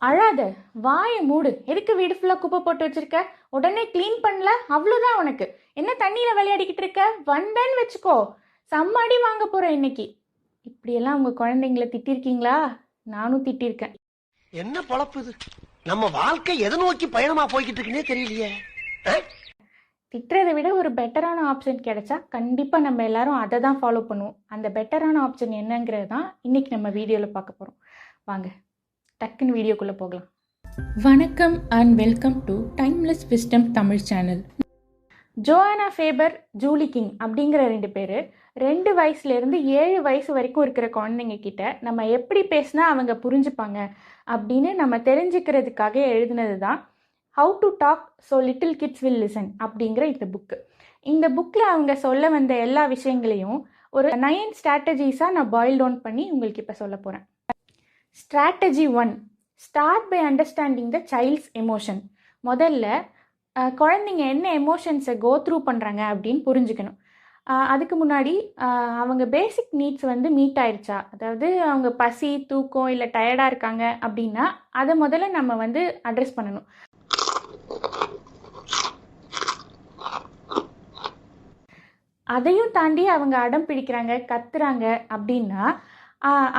அழாத, வாயை மூடு. எதுக்கு வீடு ஃபுல்லாக குப்பை போட்டு வச்சிருக்க? உடனே க்ளீன் பண்ணல, அவ்வளோதான் உனக்கு. என்ன தண்ணியில் விளையாடிக்கிட்டு இருக்க? வந்தேன்னு வச்சுக்கோ, செம்மடி வாங்க போகிறேன் இன்னைக்கு. இப்படியெல்லாம் உங்கள் குழந்தைங்கள திட்டிருக்கீங்களா? நானும் திட்டிருக்கேன். என்ன பொழப்பு இது? நம்ம வாழ்க்கை எதை நோக்கி பயணமா போய்கிட்டு இருக்குன்னே தெரியலையே. திட்டுறதை விட ஒரு பெட்டரான ஆப்ஷன் கிடைச்சா கண்டிப்பாக நம்ம எல்லாரும் அதை தான் ஃபாலோ பண்ணுவோம். அந்த பெட்டரான ஆப்ஷன் என்னங்கிறது தான் இன்னைக்கு நம்ம வீடியோவில் பார்க்க போகிறோம். வாங்க டக்குன்னு வீடியோக்குள்ளே போகலாம். வணக்கம் and welcome to timeless wisdom Tamil channel. Joanna Faber, Julie King அப்படிங்கிற 2 பேர் 2 வயசுலேருந்து 7 வயசு வரைக்கும் இருக்கிற குழந்தைங்க கிட்ட நம்ம எப்படி பேசினா அவங்க புரிஞ்சுப்பாங்க அப்படின்னு நம்ம தெரிஞ்சுக்கிறதுக்காக எழுதினது தான் how to talk so little kids will listen அப்படிங்கிற இந்த புக்கு. இந்த புக்கில் அவங்க சொல்ல வந்த எல்லா விஷயங்களையும் ஒரு 9 ஸ்ட்ராட்டஜிஸாக நான் பாயில் டவுன் பண்ணி உங்களுக்கு இப்போ சொல்ல போகிறேன். Strategy 1, start by understanding the child's emotion. முதல்ல குழந்தைங்க என்ன எமோஷன்ஸை கோ த்ரூ பண்ணுறாங்க அப்படின்னு புரிஞ்சுக்கணும். அதுக்கு முன்னாடி அவங்க பேசிக் நீட்ஸ் மீட் ஆயிடுச்சா, அதாவது அவங்க பசி, தூக்கம் இல்லை டயர்டாக இருக்காங்க அப்படின்னா அதை முதல்ல நம்ம அட்ரஸ் பண்ணணும். அதையும் தாண்டி அவங்க அடம் பிடிக்கிறாங்க, கத்துறாங்க அப்படின்னா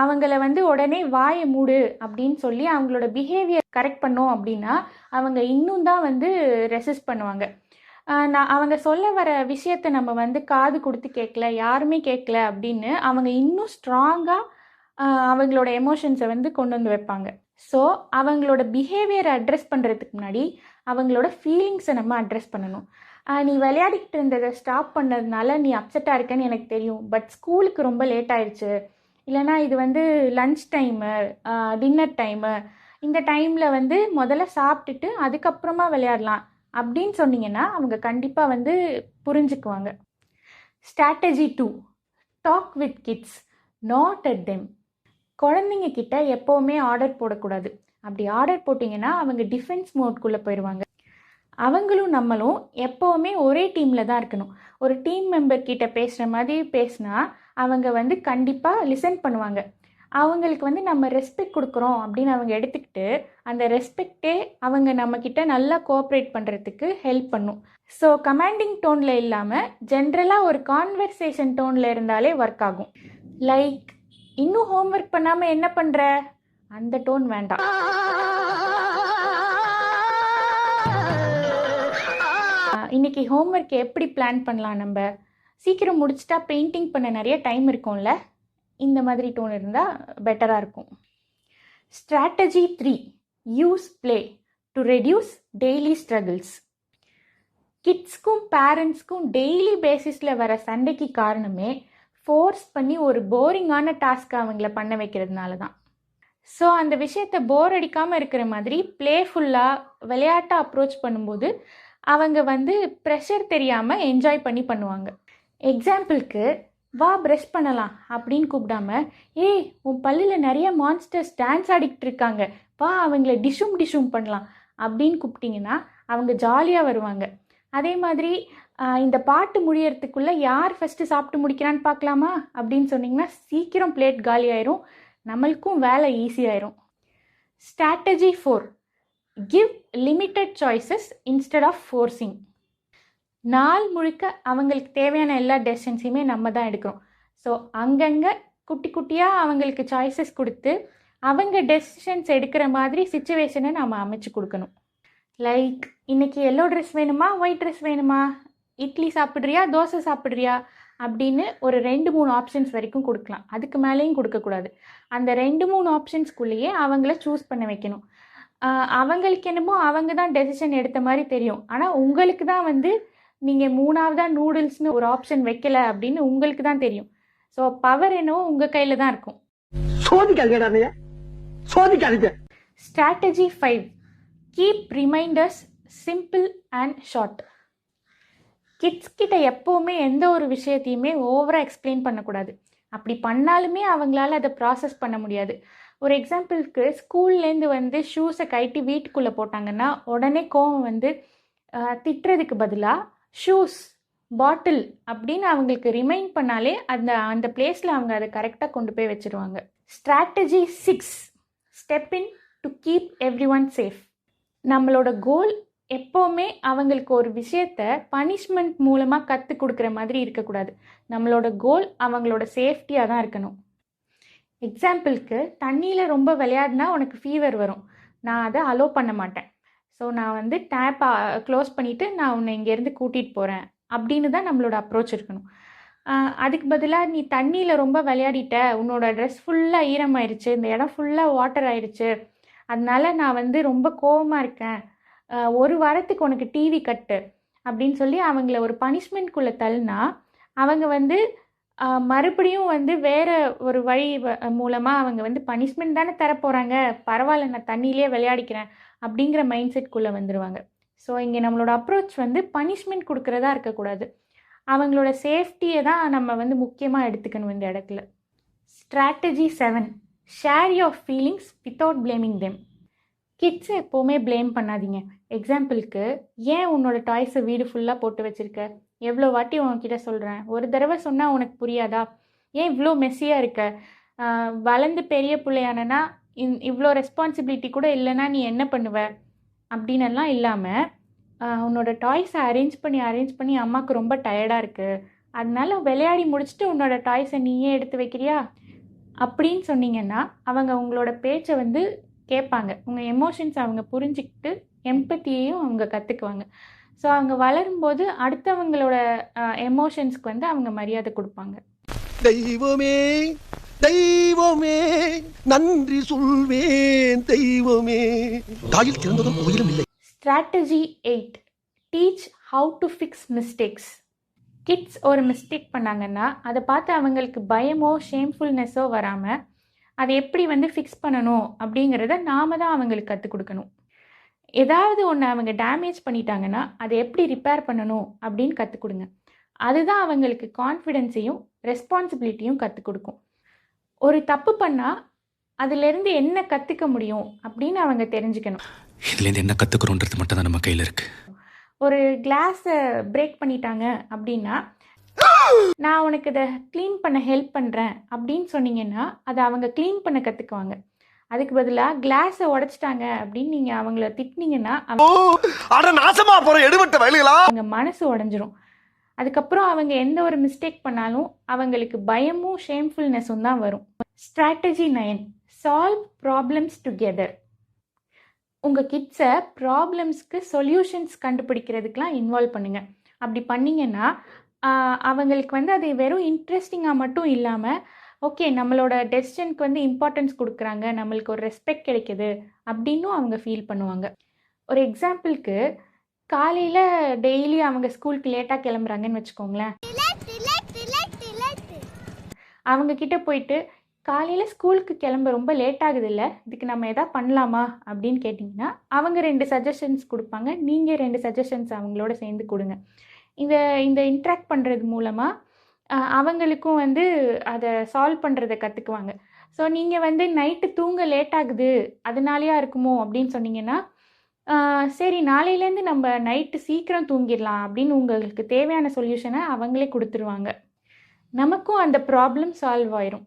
அவங்கள உடனே வாயை மூடு அப்படின்னு சொல்லி அவங்களோட பிஹேவியர் கரெக்ட் பண்ணோம் அப்படின்னா அவங்க இன்னும் தான் ரெசிஸ்ட் பண்ணுவாங்க. அவங்க சொல்ல வர விஷயத்தை நம்ம காது கொடுத்து கேட்கல, யாருமே கேட்கல அப்படின்னு அவங்க இன்னும் ஸ்ட்ராங்காக அவங்களோட எமோஷன்ஸை கொண்டு வந்து வைப்பாங்க. ஸோ அவங்களோட பிஹேவியரை அட்ரஸ் பண்ணுறதுக்கு முன்னாடி அவங்களோட ஃபீலிங்ஸை நம்ம அட்ரஸ் பண்ணணும். நீ விளையாடிக்கிட்டு இருந்ததை ஸ்டாப் பண்ணதுனால நீ அப்செட்டாக இருக்கேன்னு எனக்கு தெரியும், பட் ஸ்கூலுக்கு ரொம்ப லேட் ஆயிடுச்சு, இல்லைனா இது லன்ச் டைமு, டின்னர் டைமு, இந்த டைமில் முதல்ல சாப்பிட்டுட்டு அதுக்கப்புறமா விளையாடலாம் அப்படின்னு சொன்னீங்கன்னா அவங்க கண்டிப்பாக புரிஞ்சுக்குவாங்க. Strategy 2, talk with kids, not at them. குழந்தைங்க கிட்ட எப்போவுமே ஆர்டர் போடக்கூடாது. அப்படி ஆர்டர் போட்டிங்கன்னா அவங்க டிஃபென்ஸ் மோட்குள்ளே போயிடுவாங்க. அவங்களும் நம்மளும் எப்போவுமே ஒரே டீமில் தான் இருக்கணும். ஒரு டீம் மெம்பர் கிட்ட பேசுகிற மாதிரி பேசினா அவங்க கண்டிப்பாக லிசன் பண்ணுவாங்க. அவங்களுக்கு நம்ம ரெஸ்பெக்ட் கொடுக்குறோம் அப்படின்னு அவங்க எடுத்துக்கிட்டு அந்த ரெஸ்பெக்டே அவங்க நம்மக்கிட்ட நல்லா கோஆப்ரேட் பண்ணுறதுக்கு ஹெல்ப் பண்ணும். ஸோ கமாண்டிங் டோனில் இல்லாமல் ஜென்ரலாக ஒரு கான்வர்சேஷன் டோனில் இருந்தாலே ஒர்க் ஆகும். லைக், இன்னும் ஹோம்ஒர்க் பண்ணாமல் என்ன பண்ணுற, அந்த டோன் வேண்டாம். இன்னைக்கு ஹோம்ஒர்க் எப்படி பிளான் பண்ணலாம், நம்ம சீக்கிரம் முடிச்சிட்டா பெயிண்டிங் பண்ண நிறைய டைம் இருக்கும்ல, இந்த மாதிரி டோன் இருந்தால் பெட்டராக இருக்கும். Strategy 3, use play to reduce daily struggles. கிட்ஸ்க்கும் பேரண்ட்ஸ்க்கும் டெய்லி பேசிஸில் வர சண்டைக்கு காரணமே ஃபோர்ஸ் பண்ணி ஒரு போரிங்கான டாஸ்க்கை அவங்கள பண்ண வைக்கிறதுனால தான். ஸோ அந்த விஷயத்தை போர் அடிக்காமல் இருக்கிற மாதிரி ப்ளேஃபுல்லாக விளையாட்டை அப்ரோச் பண்ணும்போது அவங்க ப்ரெஷர் தெரியாமல் என்ஜாய் பண்ணி பண்ணுவாங்க. எக்ஸாம்பிளுக்கு, வா ப்ரெஷ் பண்ணலாம் அப்படின்னு கூப்பிடாம, ஏய் உன் பல்லில் நிறைய மான்ஸ்டர்ஸ் டான்ஸ் ஆடிக்கிட்டு இருக்காங்க, வா அவங்கள டிஷும் பண்ணலாம் அப்படின்னு கூப்பிட்டிங்கன்னா அவங்க ஜாலியாக வருவாங்க. அதே மாதிரி இந்த பாட்டு முடியறதுக்குள்ளே யார் ஃபஸ்ட்டு சாப்பிட்டு முடிக்கிறான்னு பார்க்கலாமா அப்படின்னு சொன்னிங்கன்னா சீக்கிரம் பிளேட் காலி ஆயிரும், நம்மளுக்கும் வேலை ஈஸியாயிரும். Strategy 4, give limited choices instead of forcing. நாள் முழுக்க அவங்களுக்கு தேவையான எல்லா டெசிஷன்ஸையுமே நம்ம தான் எடுக்கிறோம். ஸோ அங்கங்கே குட்டி குட்டியாக அவங்களுக்கு சாய்ஸஸ் கொடுத்து அவங்க டெசிஷன்ஸ் எடுக்கிற மாதிரி சுச்சுவேஷனை நம்ம அமைச்சு கொடுக்கணும். லைக், இன்னைக்கு எல்லோ ட்ரெஸ் வேணுமா, ஒயிட் ட்ரெஸ் வேணுமா, இட்லி சாப்பிட்றியா, தோசை சாப்பிட்றியா அப்படின்னு ஒரு 2-3 ஆப்ஷன்ஸ் வரைக்கும் கொடுக்கலாம். அதுக்கு மேலேயும் கொடுக்கக்கூடாது. அந்த 2-3 ஆப்ஷன்ஸ்குள்ளேயே அவங்கள சூஸ் பண்ண வைக்கணும். அவங்களுக்கு என்னமோ அவங்க தான் டெசிஷன் எடுத்த மாதிரி தெரியும், ஆனால் உங்களுக்கு தான் நீங்கள் 3ஆவதாக நூடுல்ஸ்னு ஒரு ஆப்ஷன் வைக்கல அப்படின்னு உங்களுக்கு தான் தெரியும். ஸோ பவர் என்னவோ உங்கள் கையில் தான் இருக்கும். Strategy 5, keep reminders simple and short. Kids கிட்ட எப்போவுமே எந்த ஒரு விஷயத்தையுமே ஓவராக எக்ஸ்பிளைன் பண்ணக்கூடாது. அப்படி பண்ணாலுமே அவங்களால அதை ப்ராசஸ் பண்ண முடியாது. ஒரு எக்ஸாம்பிளுக்கு, ஸ்கூல்லேருந்து ஷூஸை கழட்டி வீட்டுக்குள்ளே போட்டாங்கன்னா உடனே கோவம் திட்டுறதுக்கு பதிலாக ஷூஸ், பாட்டில் அப்படின்னு அவங்களுக்கு ரிமைண்ட் பண்ணாலே அந்த பிளேஸில் அவங்க அதை கரெக்டாக கொண்டு போய் வச்சுருவாங்க. Strategy 6, step in to keep every one safe. நம்மளோட கோல் எப்போவுமே அவங்களுக்கு ஒரு விஷயத்த பனிஷ்மெண்ட் மூலமாக கற்றுக் கொடுக்குற மாதிரி இருக்கக்கூடாது. நம்மளோட கோல் அவங்களோட சேஃப்டியாக தான் இருக்கணும். எக்ஸாம்பிளுக்கு, தண்ணியில் ரொம்ப விளையாடினா உனக்கு ஃபீவர் வரும், நான் அதை அலோவ் பண்ண மாட்டேன். ஸோ நான் வந்து டேப்பை க்ளோஸ் பண்ணிவிட்டு நான் உன்னை இங்கேருந்து கூட்டிகிட்டு போகிறேன் அப்படின்னு தான் நம்மளோட அப்ரோச் இருக்கணும். அதுக்கு பதிலாக நீ தண்ணியில் ரொம்ப விளையாடிட்ட, உன்னோட ட்ரெஸ் ஃபுல்லாக ஈரமாயிருச்சு, இந்த இடம் ஃபுல்லாக வாட்டர் ஆயிடுச்சு, அதனால நான் வந்து ரொம்ப கோவமாக இருக்கேன், ஒரு வாரத்துக்கு உனக்கு டிவி கட்டு அப்படின்னு சொல்லி அவங்கள ஒரு பனிஷ்மெண்ட்குள்ளே தள்ளினா அவங்க வந்து மறுபடியும் வந்து வேறு ஒரு வழி மூலமாக அவங்க வந்து பனிஷ்மெண்ட் தானே தரப்போகிறாங்க, பரவாயில்ல நான் தண்ணியிலே விளையாடிக்கிறேன் அப்படிங்கிற மைண்ட் செட்குள்ளே வந்துடுவாங்க. ஸோ இங்கே நம்மளோட அப்ரோச் வந்து பனிஷ்மெண்ட் கொடுக்குறதா இருக்கக்கூடாது, அவங்களோட சேஃப்டியை தான் நம்ம வந்து முக்கியமாக எடுத்துக்கணும் இந்த இடத்துல. Strategy 7, share your feelings without blaming them. கிட்ஸை எப்போவுமே ப்ளேம் பண்ணாதீங்க. எக்ஸாம்பிளுக்கு, ஏன் உன்னோட டாய்ஸை வீடு ஃபுல்லாக போட்டு வச்சுருக்க, எவ்வளோ வாட்டி உன்கிட்ட சொல்கிறேன், ஒரு தடவை சொன்னால் உனக்கு புரியாதா, ஏன் இவ்வளோ மெஸ்ஸியாக இருக்க, வளர்ந்து பெரிய பிள்ளையானனா இவ்வளோ ரெஸ்பான்சிபிலிட்டி கூட இல்லைன்னா நீ என்ன பண்ணுவ அப்படின்னெல்லாம் இல்லாமல், உன்னோட டாய்ஸை அரேஞ்ச் பண்ணி அம்மாவுக்கு ரொம்ப டயர்டாக இருக்குது, அதனால விளையாடி முடிச்சுட்டு உன்னோட டாய்ஸை நீயே எடுத்து வைக்கிறியா அப்படின்னு சொன்னீங்கன்னா அவங்க உங்களோட பேச்சை வந்து கேட்பாங்க. உங்கள் எமோஷன்ஸ் அவங்க புரிஞ்சுக்கிட்டு எம்பத்தியையும் அவங்க கற்றுக்குவாங்க. ஸோ அவங்க வளரும்போது அடுத்தவங்களோட எமோஷன்ஸ்க்கு வந்து அவங்க மரியாதை கொடுப்பாங்க. தெய்வமே தெய்வமே நன்றி சொல்வேன் தெய்வமே. தாயில் திறந்ததும் உயிரும் இல்லை. Strategy 8, teach how to fix mistakes. Kids ஒரு மிஸ்டேக் பண்ணாங்கன்னா அதை பார்த்து அவங்களுக்கு பயமோ ஷேம்ஃபுல்னஸோ வராமல் அதை எப்படி வந்து ஃபிக்ஸ் பண்ணணும் அப்படிங்கிறத நாம தான் அவங்களுக்கு கற்றுக் கொடுக்கணும். ஏதாவது ஒன்று அவங்க டேமேஜ் பண்ணிட்டாங்கன்னா அதை எப்படி ரிப்பேர் பண்ணணும் அப்படின்னு கற்றுக் கொடுங்க. அதுதான் அவங்களுக்கு கான்ஃபிடென்ஸையும் ரெஸ்பான்சிபிலிட்டியும் கற்றுக் கொடுக்கும். ஒரு தப்பு பண்ணால் அதிலேருந்து என்ன கற்றுக்க முடியும் அப்படின்னு அவங்க தெரிஞ்சுக்கணும். இதுலேருந்து என்ன கற்றுக்குறோன்றது மட்டும் தான் நம்ம கையில் இருக்குது. ஒரு கிளாஸை பிரேக் பண்ணிட்டாங்க அப்படின்னா, நான் உனக்கு இதை க்ளீன் பண்ண ஹெல்ப் பண்ணுறேன் அப்படின்னு சொன்னீங்கன்னா அதை அவங்க க்ளீன் பண்ண கற்றுக்குவாங்க. அதுக்கு பதிலாக கிளாஸை உடைச்சிட்டாங்க அப்படின்னு நீங்கள் அவங்கள திட்டினீங்கன்னா அவங்க மனசு உடஞ்சிரும். அதுக்கப்புறம் அவங்க எந்த ஒரு மிஸ்டேக் பண்ணாலும் அவங்களுக்கு பயமும் ஷேம்ஃபுல்னஸும் தான் வரும். Strategy 9, solve problems together. உங்கள் கிட்ஸை ப்ராப்ளம்ஸ்க்கு சொல்யூஷன்ஸ் கண்டுபிடிக்கிறதுக்கெலாம் இன்வால்வ் பண்ணுங்கள். அப்படி பண்ணிங்கன்னா அவங்களுக்கு வந்து அது வெறும் இன்ட்ரெஸ்டிங்காக மட்டும் இல்லாமல், ஓகே நம்மளோட டெசிஷனுக்கு வந்து இம்பார்ட்டன்ஸ் கொடுக்குறாங்க, நம்மளுக்கு ஒரு ரெஸ்பெக்ட் கிடைக்கிது அப்படின்னும் அவங்க ஃபீல் பண்ணுவாங்க. ஒரு எக்ஸாம்பிளுக்கு, காலையில் டெய்லி அவங்க ஸ்கூலுக்கு லேட்டாக கிளம்புறாங்கன்னு வச்சுக்கோங்களேன். அவங்கக்கிட்ட போயிட்டு, காலையில் ஸ்கூலுக்கு கிளம்ப ரொம்ப லேட் ஆகுது இல்லை, இதுக்கு நம்ம எதாவது பண்ணலாமா அப்படின்னு கேட்டிங்கன்னா அவங்க 2 சஜஷன்ஸ் கொடுப்பாங்க, நீங்கள் 2 சஜஷன்ஸ் அவங்களோட சேர்ந்து கொடுங்க. இந்த இன்ட்ராக்ட் பண்ணுறது மூலமாக அவங்களுக்கும் வந்து அதை சால்வ் பண்ணுறதை கற்றுக்குவாங்க. ஸோ நீங்கள் வந்து நைட்டு தூங்க லேட் ஆகுது அதனாலேயா இருக்குமோ அப்படின்னு சொன்னீங்கன்னா, சரி நாளையிலேருந்து நம்ம நைட்டு சீக்கிரம் தூங்கிடலாம் அப்படின்னு உங்களுக்கு தேவையான சொல்யூஷனை அவங்களே கொடுத்துருவாங்க. நமக்கும் அந்த ப்ராப்ளம் சால்வ் ஆயிரும்.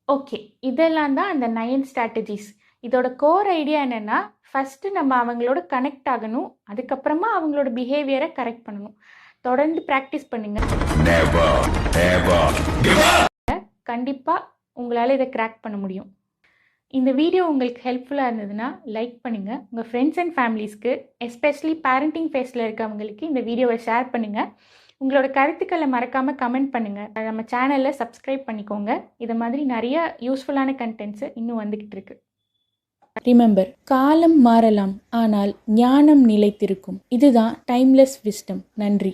ஓகே, இதெல்லாம் தான் அந்த 9 ஸ்ட்ராட்டஜிஸ். இதோட கோர் ஐடியா என்னென்னா, ஃபஸ்ட்டு நம்ம அவங்களோட கனெக்ட் ஆகணும், அதுக்கப்புறமா அவங்களோட பிஹேவியரை கரெக்ட் பண்ணணும். தொடர்ந்து ப்ராக்டிஸ் பண்ணுங்கள், கண்டிப்பாக உங்களால் இதை கிராக் பண்ண முடியும். இந்த வீடியோ உங்களுக்கு ஹெல்ப்ஃபுல்லாக இருந்ததுன்னா லைக் பண்ணுங்கள். உங்கள் ஃப்ரெண்ட்ஸ் அண்ட் ஃபேமிலிஸ்க்கு, எஸ்பெஷலி பேரண்டிங் ஃபேஸில் இருக்கவங்களுக்கு இந்த வீடியோவை ஷேர் பண்ணுங்கள். உங்களோட கருத்துக்களை மறக்காமல் கமெண்ட் பண்ணுங்கள். நம்ம சேனலில் சப்ஸ்கிரைப் பண்ணிக்கோங்க. இது மாதிரி நிறைய யூஸ்ஃபுல்லான கண்டென்ட்ஸு இன்னும் வந்துக்கிட்டு இருக்கு. ரிமெம்பர், காலம் மாறலாம் ஆனால் ஞானம் நிலைத்திருக்கும். இதுதான் டைம்லெஸ் விஸ்டம். நன்றி.